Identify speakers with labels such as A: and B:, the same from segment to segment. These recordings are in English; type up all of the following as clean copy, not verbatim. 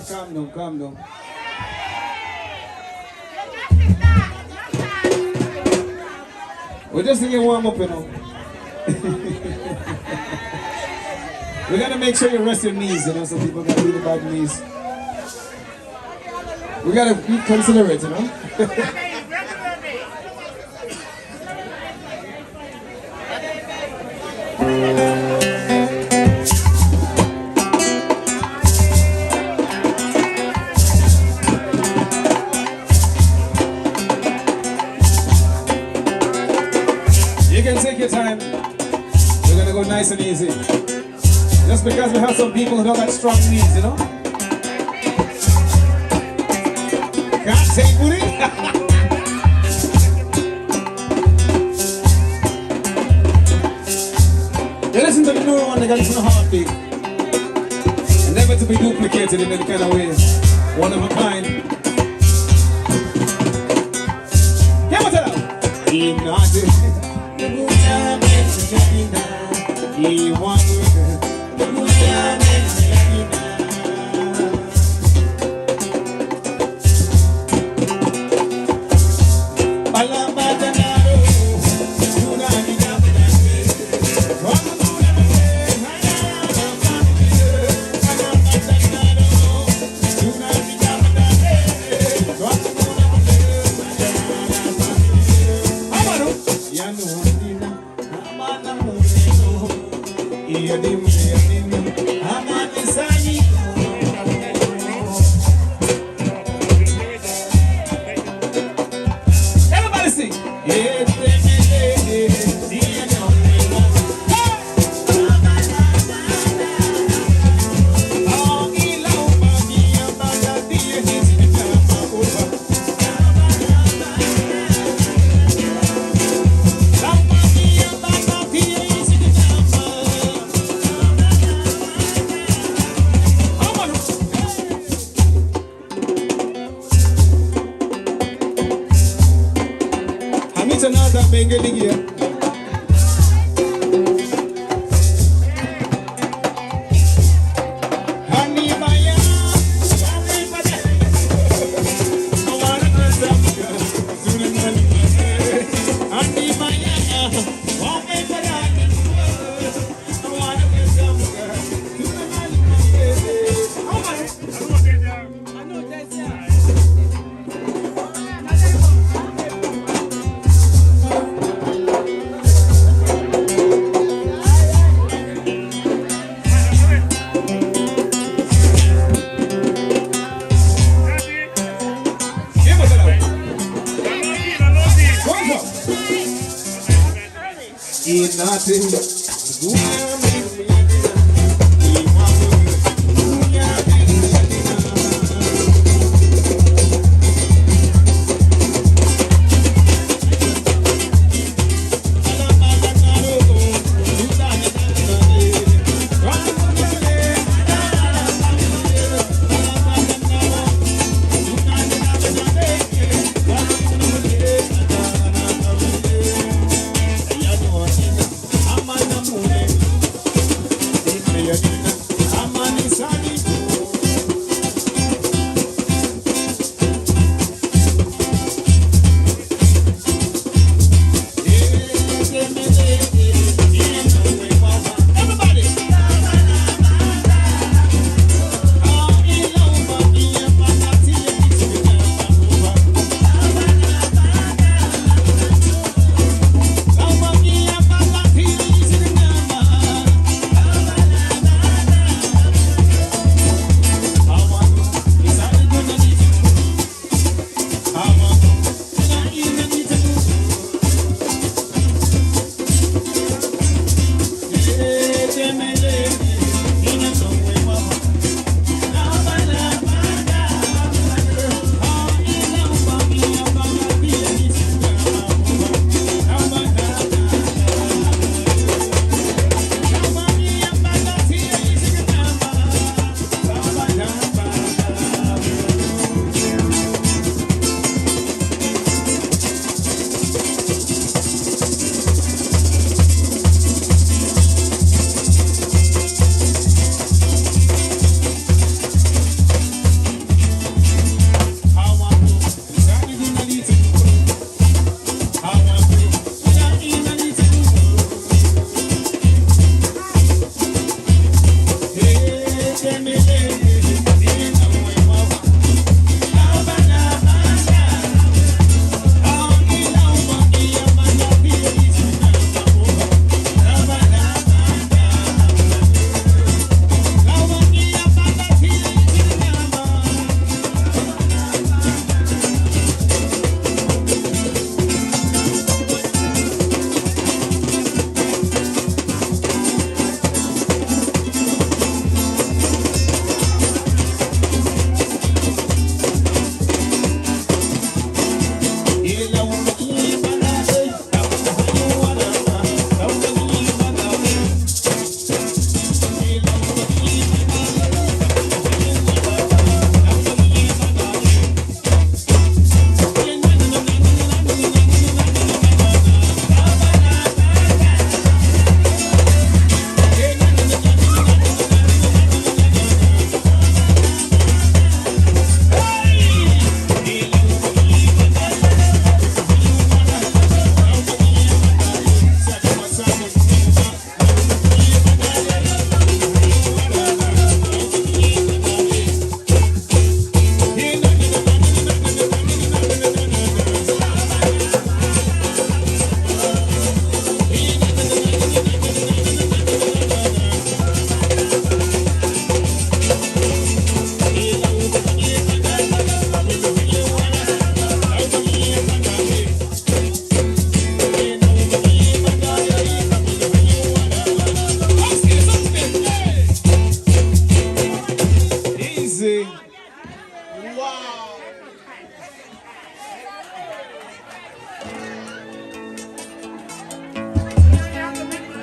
A: calm down. We're just going to warm up, you know. We're going to make sure you rest your knees, you know, so people got really bad knees. We got to be considerate, you know. You can take your time. We're going to go nice and easy. Just because we have some people who don't got strong knees, you know? Can't take booty? You listen to the newer one, they got listen to heartbeat. And never to be duplicated in any kind of way. One of a kind. Yeah, what's that? Everybody sing. Another bengali here.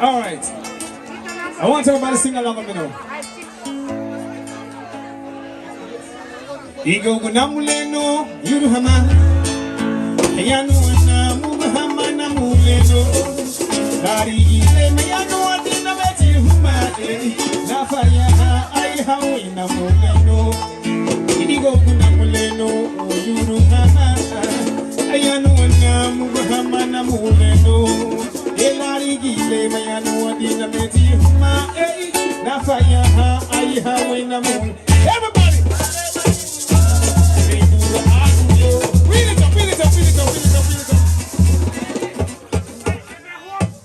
A: All right. I want everybody to sing along with me now. Igo gunamuleno yuruhama yanu na mubahama na muleno dari ile mayanu adina beti huma na faya ai hawi na muleno igo gunamuleno yuruhama yanu na mubahama na muleno dari ile mayanu adina beti huma na faya ai hawi na muleno. Everybody.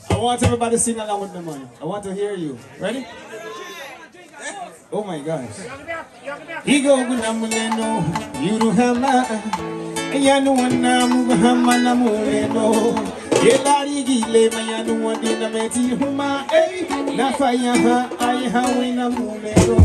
A: I want everybody to sing along with me, man. I want to hear you. Ready? Oh my gosh. Igo gunamuleno, yuruhama, yanu wana mubahama na muleno. Yelari gile mayanu wadina meti huma, na faya ai hawi na muleno.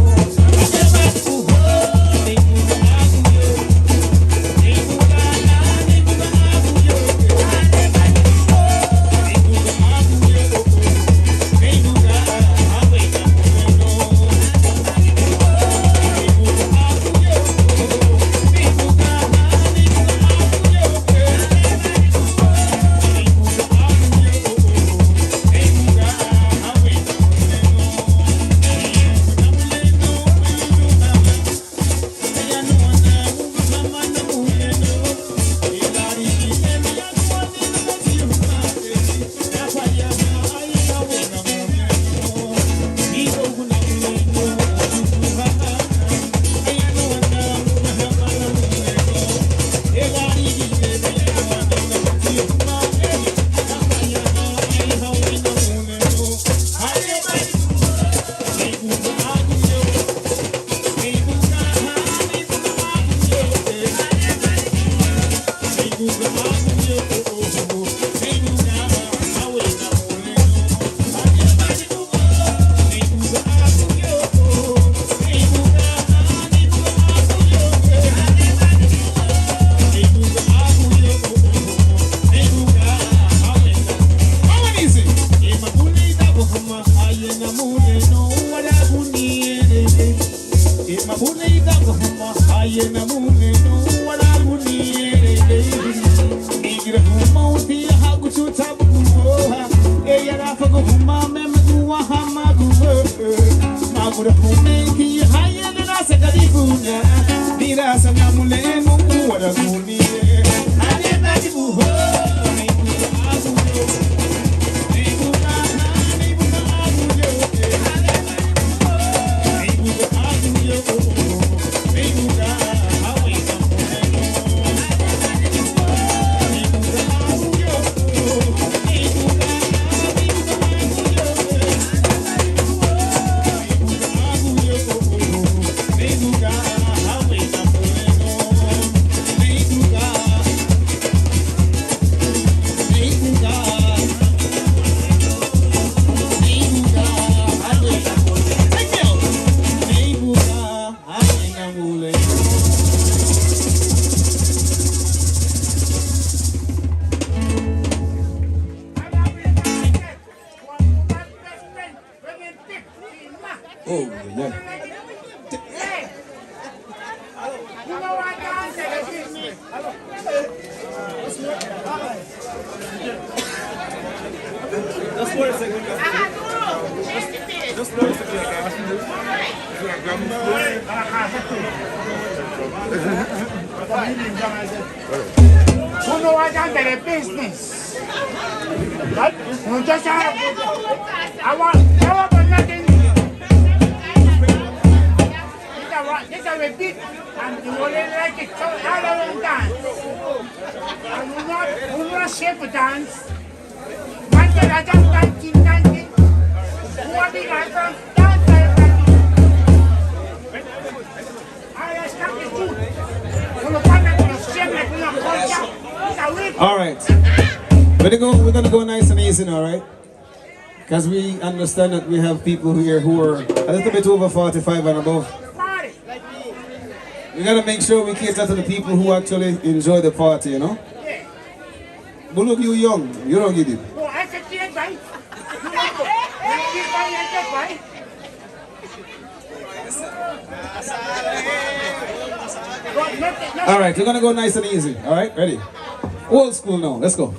A: All right, we're gonna go nice and easy now, right? Because we understand that we have people here who are a little bit over 45 and above. We gotta make sure we cater to the people who actually enjoy the party, you know? But look, you young, you don't get it. Alright, we're gonna go nice and easy. Alright, ready? Old school now, let's go.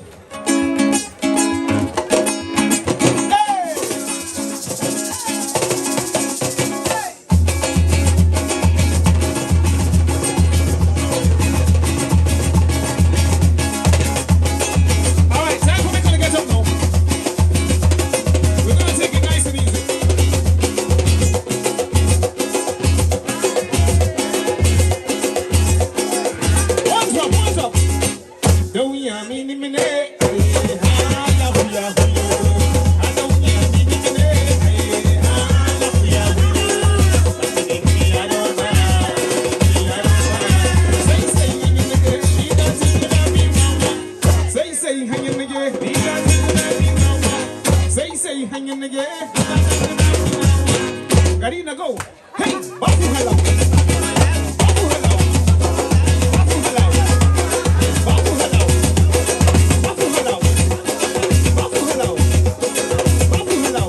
A: Garina, go. Hey, Babu hello. Babu hello. Babu hello. Babu hello. Babu hello. Babu hello. Babu hello.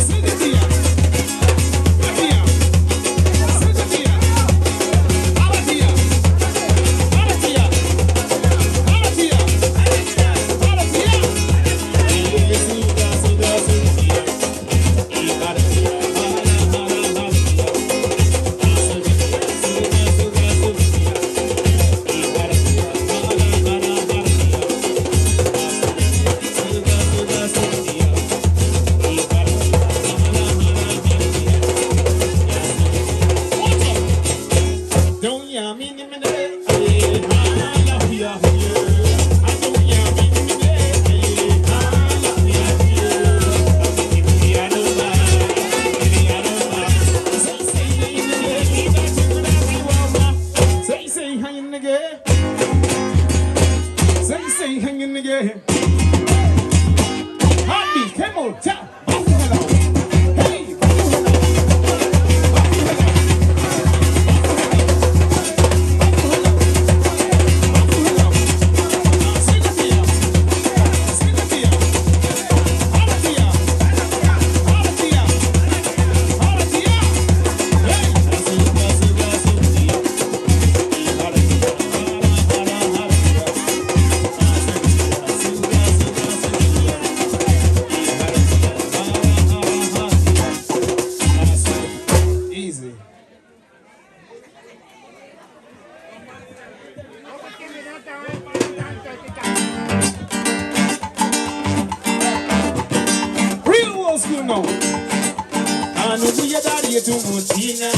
A: Sing it here. Here. Sing it here. Out here. Out here. Out here. Out here. Say hanging again. Heartbeat, come on, tap. Babu hello. Hey, Babu hello. Babu hello. Babu hello. Babu hello. Sing it here. Sing it here. Out here. Out here. Out here. Hey. No. I know we are daddy to Mutina,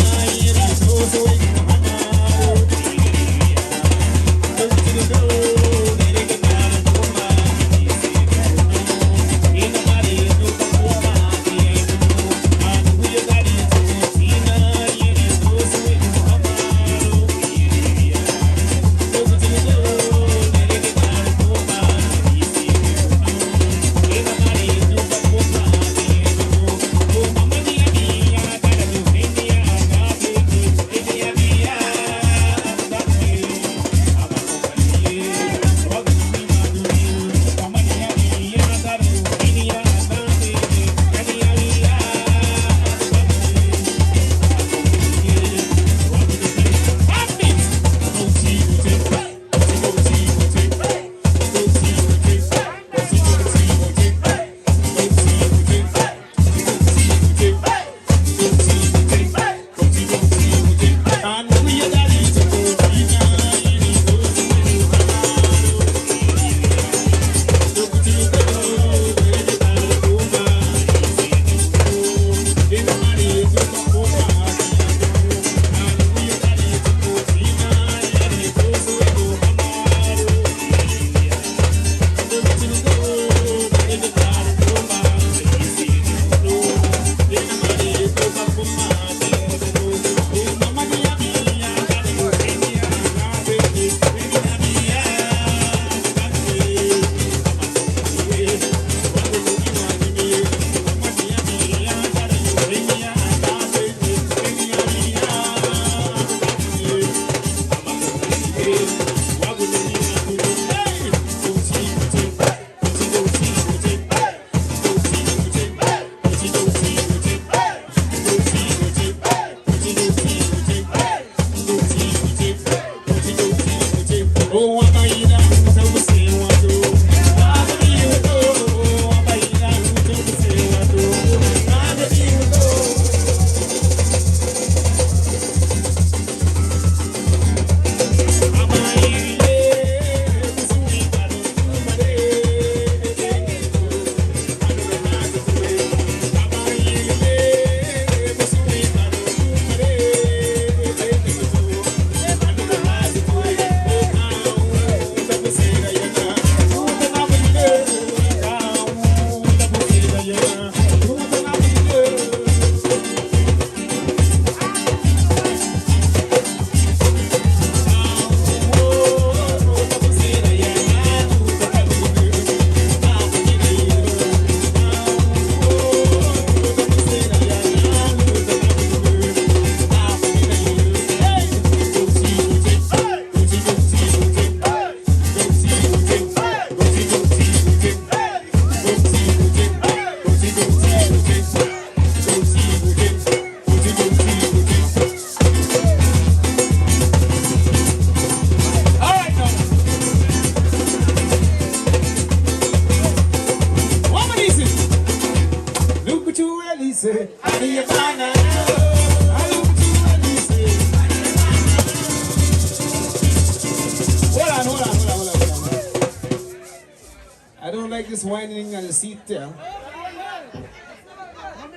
A: is whining on the seat there.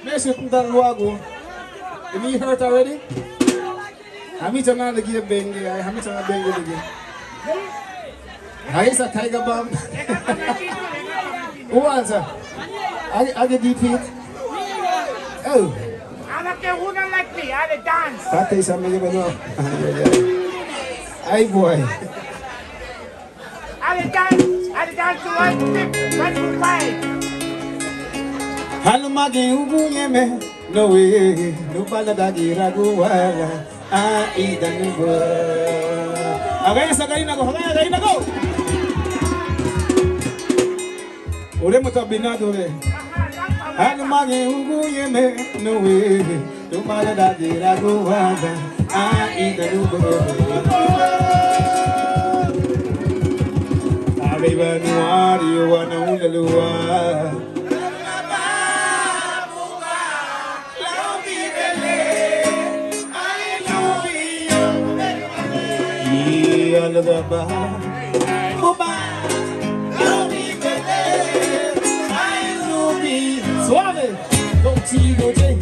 A: Make sure you don't go. You me hurt already? I'm not going to give a bengi. I'm not going to bengi again. I is a tiger bomb. Who wants her? I get deep hit. Oh.
B: I don't care who don't like me. I dance.
A: That is something you know. Hey boy.
B: I dance to one to five.
A: Halu magi ugu yeme. No way. No bala dagi ragu wala. Ida nubo. Agay sa gaina ko. Agay na go. Ore mo tabinado re. Halu magi ugu yeme. No way. No bala dagi ragu wala. Ida nubo. Arriba nuari wana ulalua. Suave, contigo, hey.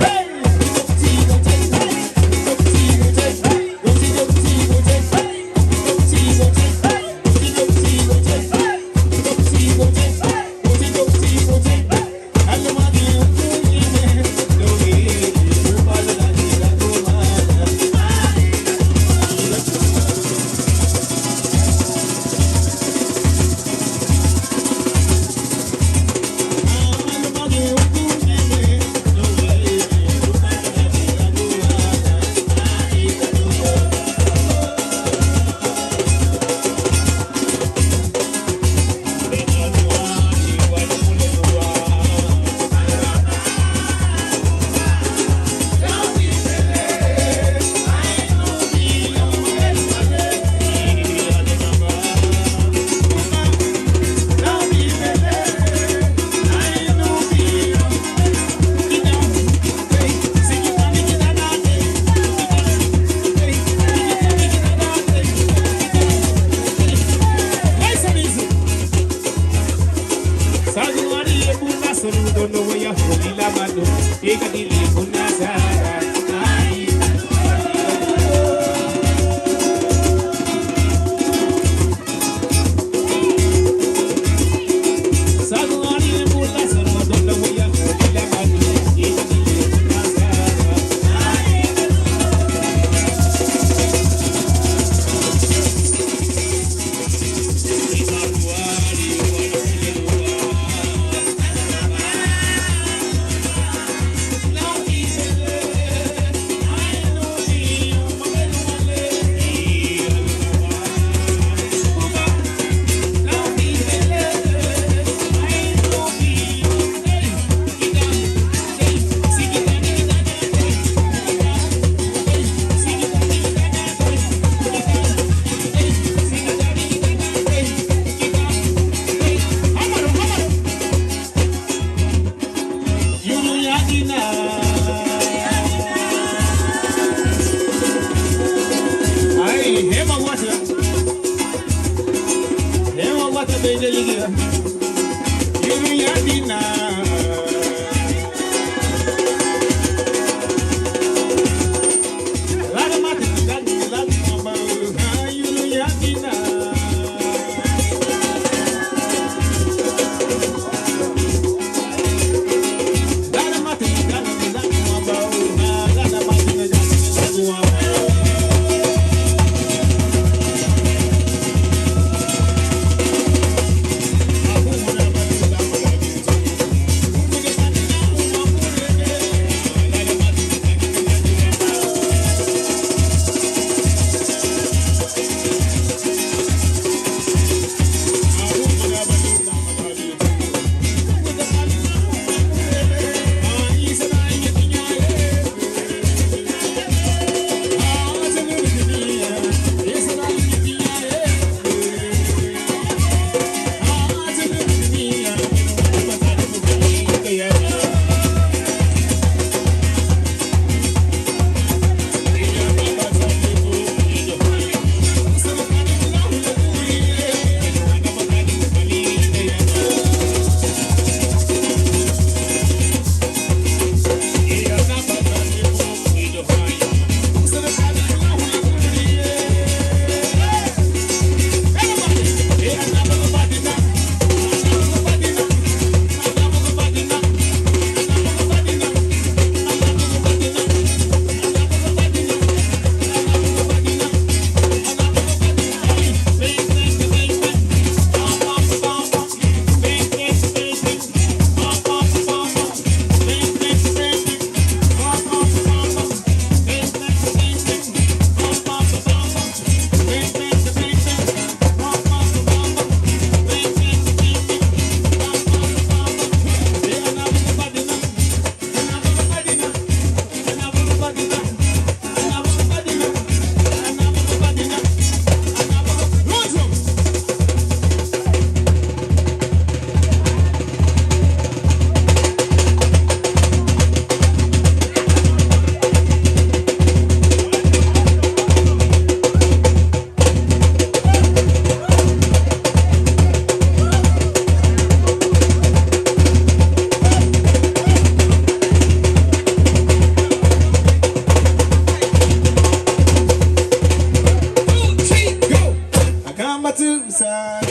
A: to side.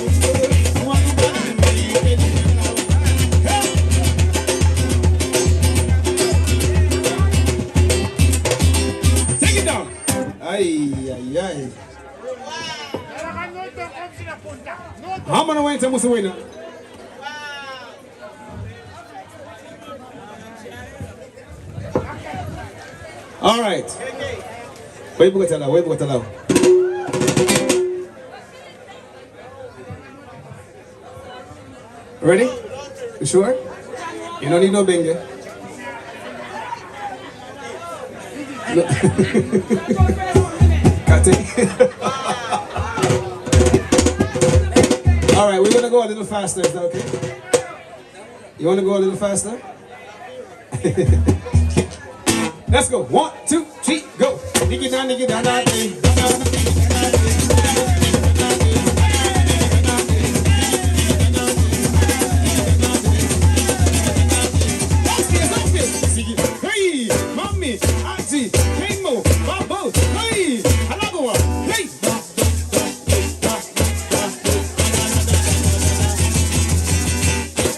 A: Take it down. Ay, ay, ay. How many went to Musawina? All right. Wait, we go to now. Ready? You sure? You don't need no bingo. Got it. All right, we're gonna go a little faster. Is that okay? You wanna go a little faster? Let's go. 1, 2, 3, go. Diggy down, diggy down, diggy down. Hey, mommy, auntie, hey mo, babo, hey, another one, hey.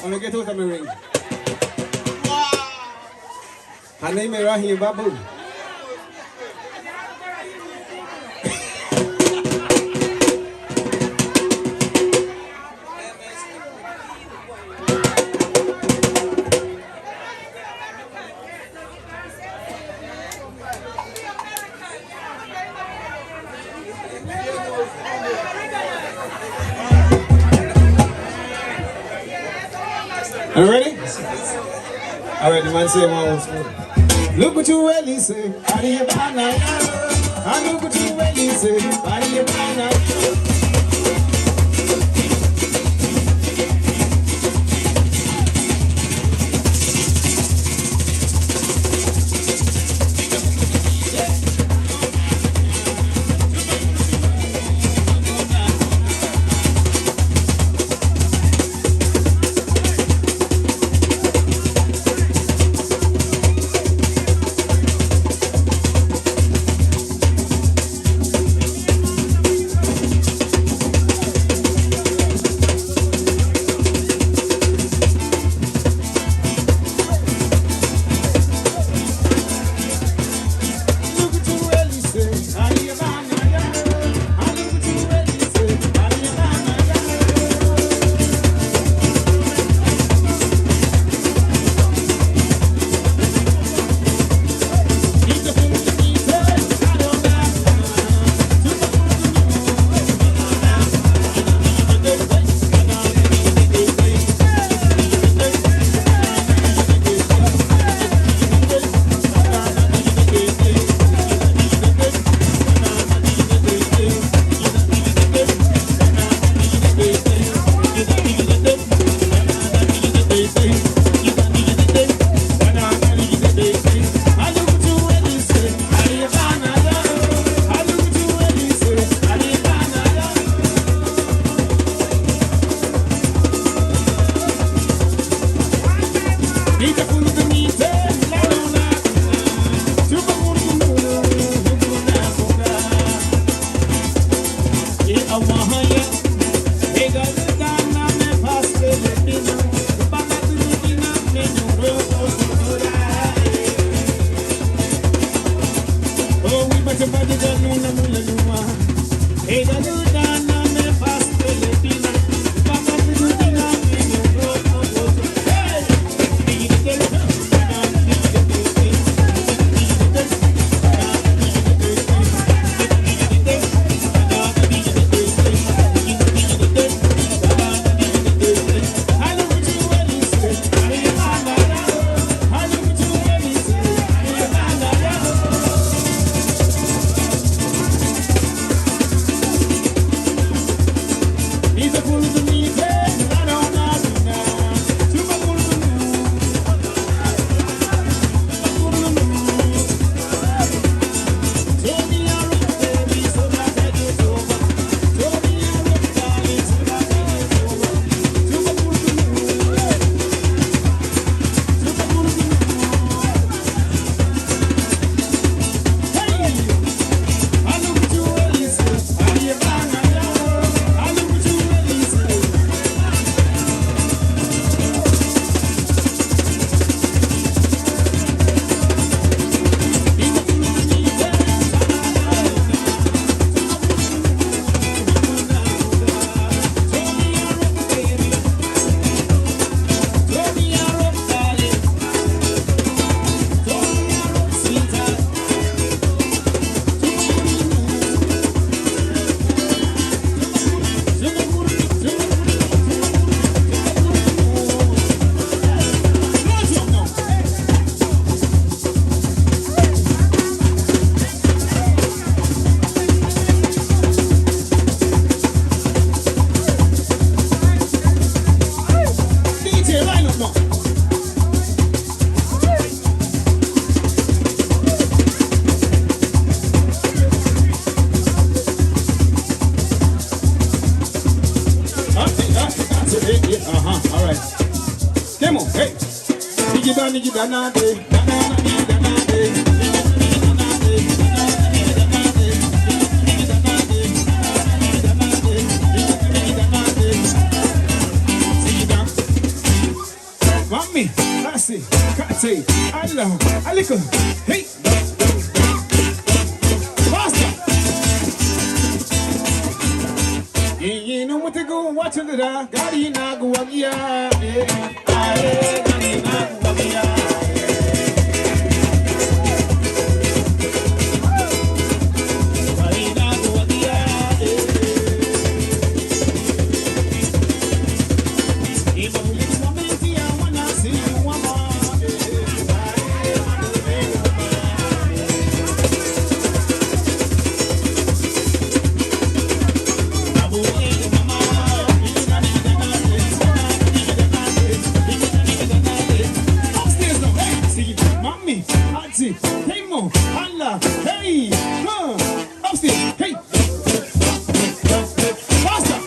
A: I'm gonna get out of my ring. Her name is Rahim Babu. Are you ready? All right, the man say one old school. Look what you really say. How do you buy now? I look what you really say. How do you buy now? Mami, así, casi, allo, alico, hey, basta. You know what to go, watch it, gari na guagia, gari na guagia. Hey mo, Allah, hey, upstairs, hey, faster.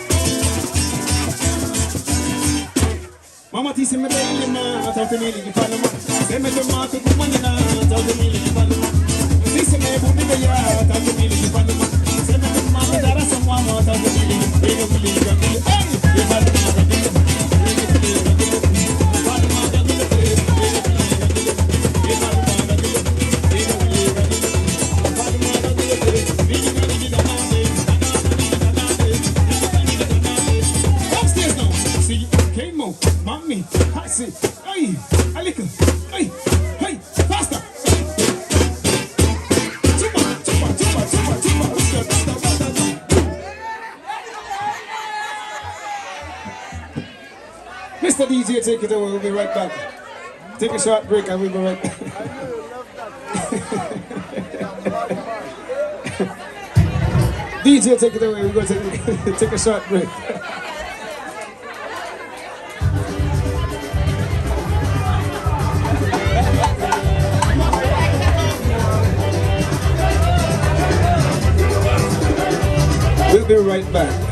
A: Mama ti se me belle ma, tante mili di palma. Se me tomato tu manina, tante mili di palma. Si se me bubi de ya, tante mili di palma. Se me tomato dara sa mama, tante mili, hey, you palma. Mami, hasi, ay, alika, ay, hey, faster. Mr. DJ, take it away. We'll be right back. Take a short break and we'll be right back. DJ, take it away. We're going to take a short break. We'll be right back.